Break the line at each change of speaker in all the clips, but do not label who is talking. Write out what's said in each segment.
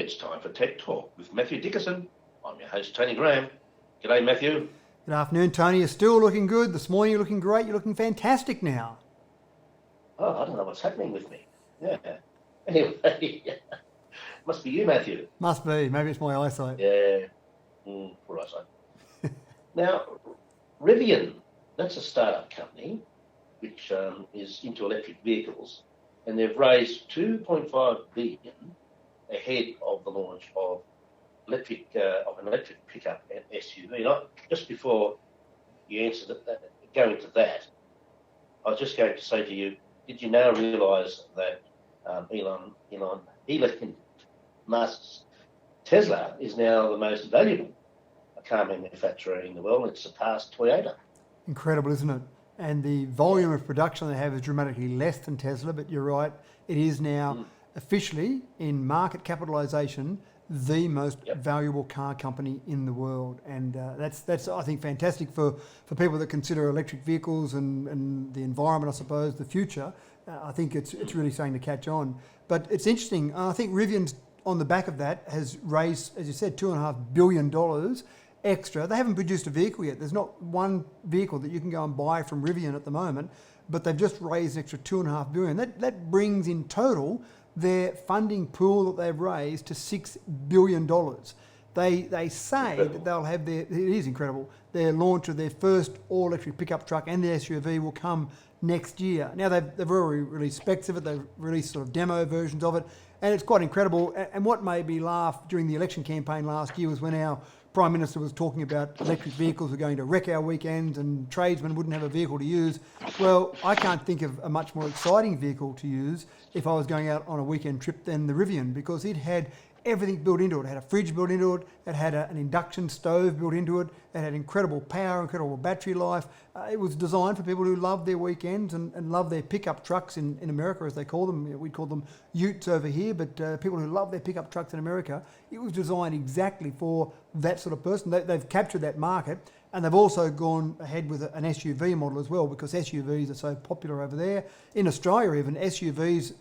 It's time for Tech Talk with Mathew Dickerson. I'm your host, Tony Graham. G'day, Matthew.
Good afternoon, Tony. You're still looking good. This morning you're looking great. You're looking fantastic now.
Oh, I don't know what's happening with me. Yeah. Anyway, must be you, Matthew.
Must be. Maybe it's my eyesight.
Yeah. Poor eyesight. Now, Rivian, that's a startup company which is into electric vehicles, and they've raised $2.5 billion ahead of the launch of an electric pickup and SUV. And just before you answer go into that, I was just going to say to you, did you now realise that Elon Musk's Tesla is now the most valuable car manufacturer in the world? It's surpassed Toyota.
Incredible, isn't it? And the volume of production they have is dramatically less than Tesla, but you're right, it is now officially, in market capitalisation, the most valuable car company in the world. And that's I think, fantastic for people that consider electric vehicles and the environment, I suppose, the future. I think it's really starting to catch on. But it's interesting. I think Rivian's on the back of that has raised, as you said, $2.5 billion extra. They haven't produced a vehicle yet. There's not one vehicle that you can go and buy from Rivian at the moment, but they've just raised an extra $2.5 billion. That brings in total their funding pool that they've raised to $6 billion. They say that they'll have it is incredible, their launch of their first all-electric pickup truck and the SUV will come next year. Now they've already released specs of it, they've released sort of demo versions of it, and it's quite incredible. And what made me laugh during the election campaign last year was when our Prime Minister was talking about electric vehicles were going to wreck our weekends and tradesmen wouldn't have a vehicle to use. Well, I can't think of a much more exciting vehicle to use if I was going out on a weekend trip than the Rivian, because it had everything built into it. It had a fridge built into it, it had an induction stove built into it, it had incredible power, incredible battery life. It was designed for people who love their weekends and love their pickup trucks in America, as they call them. We call them utes over here, but people who love their pickup trucks in America, it was designed exactly for that sort of person. They've captured that market, and they've also gone ahead with an SUV model as well, because SUVs are so popular over there. In Australia even, SUVs,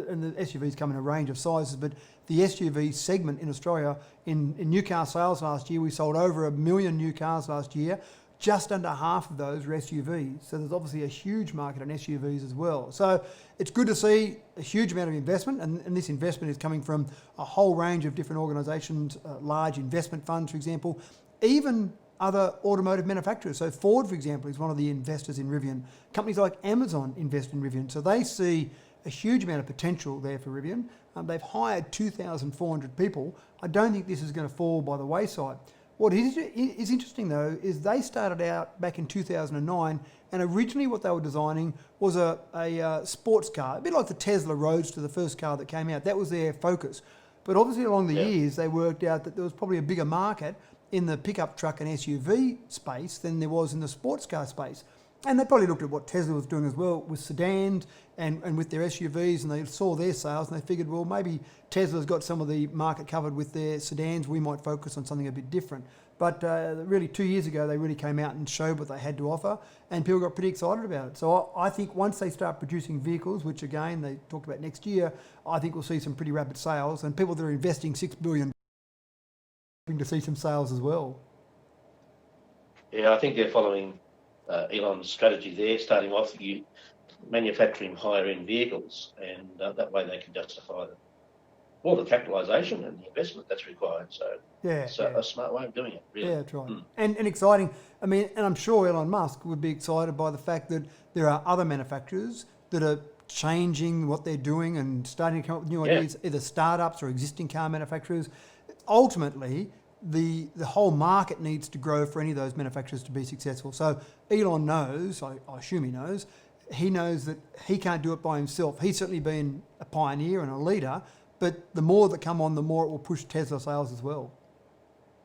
and the SUVs come in a range of sizes, but the SUV segment in Australia, in new car sales last year, we sold over 1 million new cars last year. Just under half of those were SUVs. So there's obviously a huge market on SUVs as well. So it's good to see a huge amount of investment, and this investment is coming from a whole range of different organisations, large investment funds, for example, even other automotive manufacturers. So Ford, for example, is one of the investors in Rivian. Companies like Amazon invest in Rivian. So they see a huge amount of potential there for Rivian. They've hired 2,400 people. I don't think this is going to fall by the wayside. What is interesting, though, is they started out back in 2009, and originally what they were designing was a sports car, a bit like the Tesla Roadster, the first car that came out. That was their focus. But obviously along the years, they worked out that there was probably a bigger market in the pickup truck and SUV space than there was in the sports car space. And they probably looked at what Tesla was doing as well with sedans and with their SUVs, and they saw their sales and they figured, well, maybe Tesla's got some of the market covered with their sedans. We might focus on something a bit different. But really 2 years ago, they really came out and showed what they had to offer, and people got pretty excited about it. So I think once they start producing vehicles, which again, they talked about next year, I think we'll see some pretty rapid sales, and people that are investing $6 billion to see some sales as well.
Yeah, I think they're following Elon's strategy there, starting off manufacturing higher-end vehicles, and that way they can justify the capitalisation and the investment that's required. So it's a smart way of doing it, really.
Yeah, that's right. And exciting. I mean, and I'm sure Elon Musk would be excited by the fact that there are other manufacturers that are changing what they're doing and starting to come up with new ideas, either startups or existing car manufacturers. Ultimately, the whole market needs to grow for any of those manufacturers to be successful. So Elon knows, I assume he knows that he can't do it by himself. He's certainly been a pioneer and a leader, but the more that come on, the more it will push Tesla sales as well.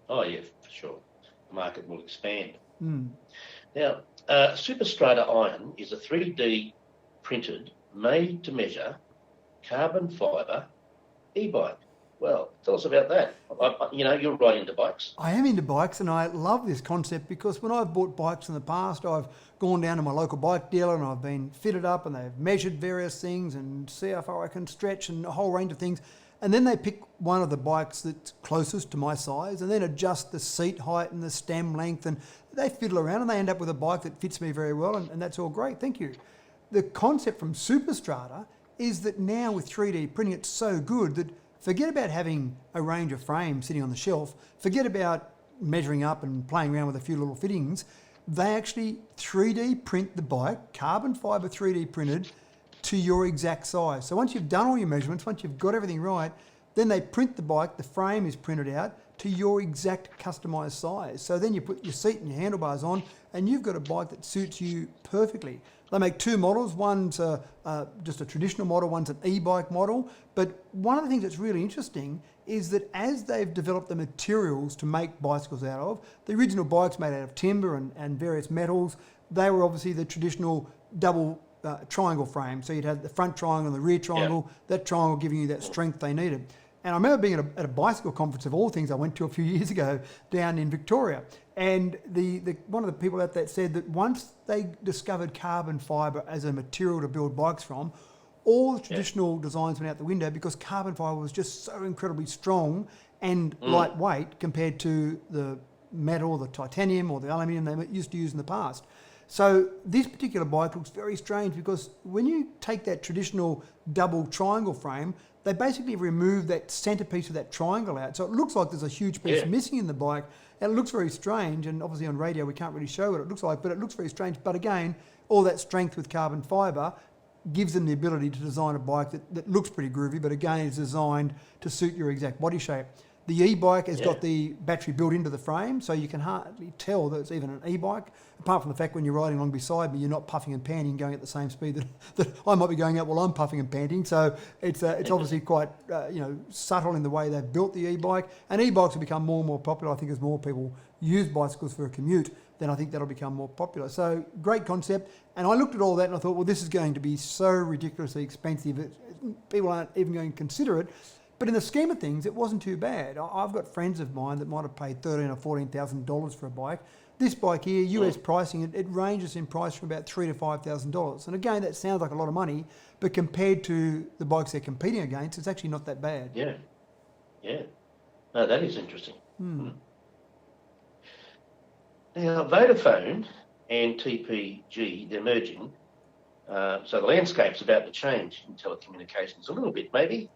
Oh yeah, for sure. The market will expand. Now, Super Strata Iron is a 3D printed, made-to-measure, carbon fibre e-bike. Well, tell us about that. You're right into bikes.
I am into bikes, and I love this concept because when I've bought bikes in the past, I've gone down to my local bike dealer and I've been fitted up and they've measured various things and see how far I can stretch and a whole range of things. and then they pick one of the bikes that's closest to my size and then adjust the seat height and the stem length, and they fiddle around and they end up with a bike that fits me very well, and that's all great, thank you. The concept from Super Strata is that now with 3D printing, it's so good that forget about having a range of frames sitting on the shelf, forget about measuring up and playing around with a few little fittings. They actually 3D print the bike, carbon fibre 3D printed, to your exact size. So once you've done all your measurements, once you've got everything right, then they print the bike, the frame is printed out to your exact customised size. So then you put your seat and your handlebars on and you've got a bike that suits you perfectly. They make two models, one's just a traditional model, one's an e-bike model. But one of the things that's really interesting is that as they've developed the materials to make bicycles out of, the original bikes made out of timber and various metals, they were obviously the traditional double triangle frame. So you'd have the front triangle and the rear triangle, that triangle giving you that strength they needed. And I remember being at a bicycle conference of all things I went to a few years ago down in Victoria. And the one of the people out there said that once they discovered carbon fibre as a material to build bikes from, all the traditional designs went out the window because carbon fibre was just so incredibly strong and lightweight compared to the metal, the titanium or the aluminium they used to use in the past. So this particular bike looks very strange because when you take that traditional double triangle frame, they basically remove that centerpiece of that triangle out. So it looks like there's a huge piece missing in the bike. And it looks very strange. And obviously on radio, we can't really show what it looks like, but it looks very strange. But again, all that strength with carbon fibre gives them the ability to design a bike that looks pretty groovy, but again, is designed to suit your exact body shape. The e-bike has got the battery built into the frame, so you can hardly tell that it's even an e-bike, apart from the fact when you're riding along beside me, you're not puffing and panting going at the same speed that I might be going at while I'm puffing and panting. So it's obviously quite subtle in the way they've built the e-bike. And e-bikes will become more and more popular, I think, as more people use bicycles for a commute. Then I think that'll become more popular. So great concept. And I looked at all that and I thought, well, this is going to be so ridiculously expensive. People aren't even going to consider it. But in the scheme of things, it wasn't too bad. I've got friends of mine that might have paid $13,000 or $14,000 for a bike. This bike here, US pricing, it ranges in price from about $3,000 to $5,000. And again, that sounds like a lot of money, but compared to the bikes they're competing against, it's actually not that bad.
Yeah. No, that is interesting. Now, Vodafone and TPG, they're merging. So the landscape's about to change in telecommunications a little bit, maybe.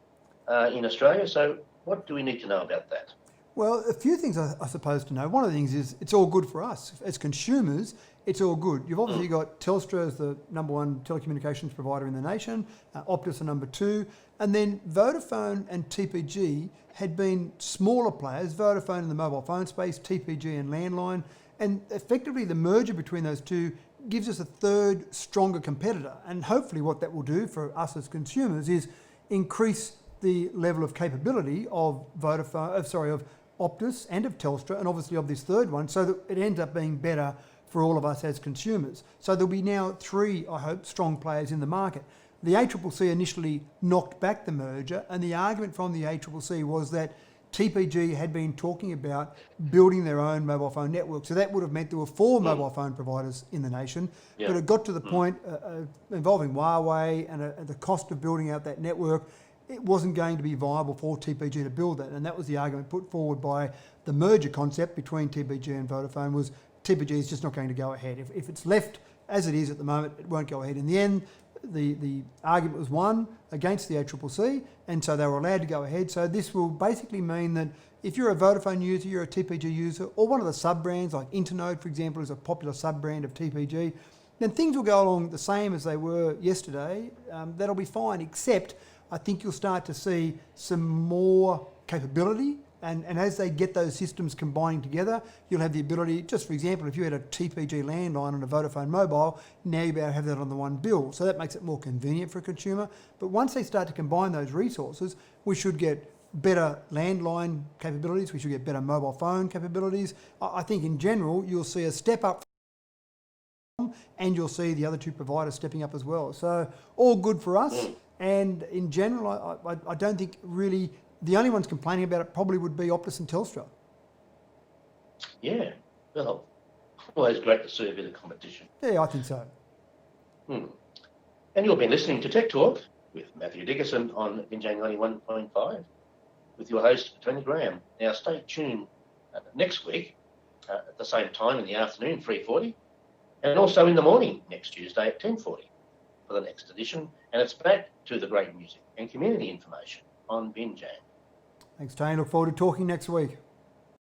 In Australia. So what do we need to know about that?
Well, a few things I suppose to know. One of the things is it's all good for us. As consumers, it's all good. You've obviously got Telstra as the number one telecommunications provider in the nation, Optus are number two, and then Vodafone and TPG had been smaller players, Vodafone in the mobile phone space, TPG in landline, and effectively the merger between those two gives us a third, stronger competitor. And hopefully what that will do for us as consumers is increase the level of capability of of Optus and of Telstra, and obviously of this third one, so that it ends up being better for all of us as consumers. So there'll be now three, I hope, strong players in the market. The ACCC initially knocked back the merger, and the argument from the ACCC was that TPG had been talking about building their own mobile phone network. So that would have meant there were four mobile phone providers in the nation, but it got to the point involving Huawei and the cost of building out that network. It wasn't going to be viable for TPG to build that. And that was the argument put forward by the merger concept between TPG and Vodafone, was TPG is just not going to go ahead. If it's left as it is at the moment, it won't go ahead. In the end, the argument was won against the ACCC, and so they were allowed to go ahead. So this will basically mean that if you're a Vodafone user, you're a TPG user, or one of the sub-brands, like Internode, for example, is a popular sub-brand of TPG, then things will go along the same as they were yesterday. That'll be fine, except I think you'll start to see some more capability, and as they get those systems combining together, you'll have the ability, just for example, if you had a TPG landline and a Vodafone mobile, now you'll be able to have that on the one bill. So that makes it more convenient for a consumer. But once they start to combine those resources, we should get better landline capabilities, we should get better mobile phone capabilities. I think in general, you'll see a step up, and you'll see the other two providers stepping up as well. So all good for us. And in general, I don't think really the only ones complaining about it probably would be Optus and Telstra.
Yeah, well, always great to see a bit of competition.
Yeah, I think so.
And you've been listening to Tech Talk with Mathew Dickerson on Binjang 91.5. with your host, Tony Graham. Now, stay tuned next week at the same time in the afternoon, 3:40, and also in the morning next Tuesday at 10:40 for the next edition. And it's back to the great music and community information on Binjang.
Thanks, Tony. Look forward to talking next week.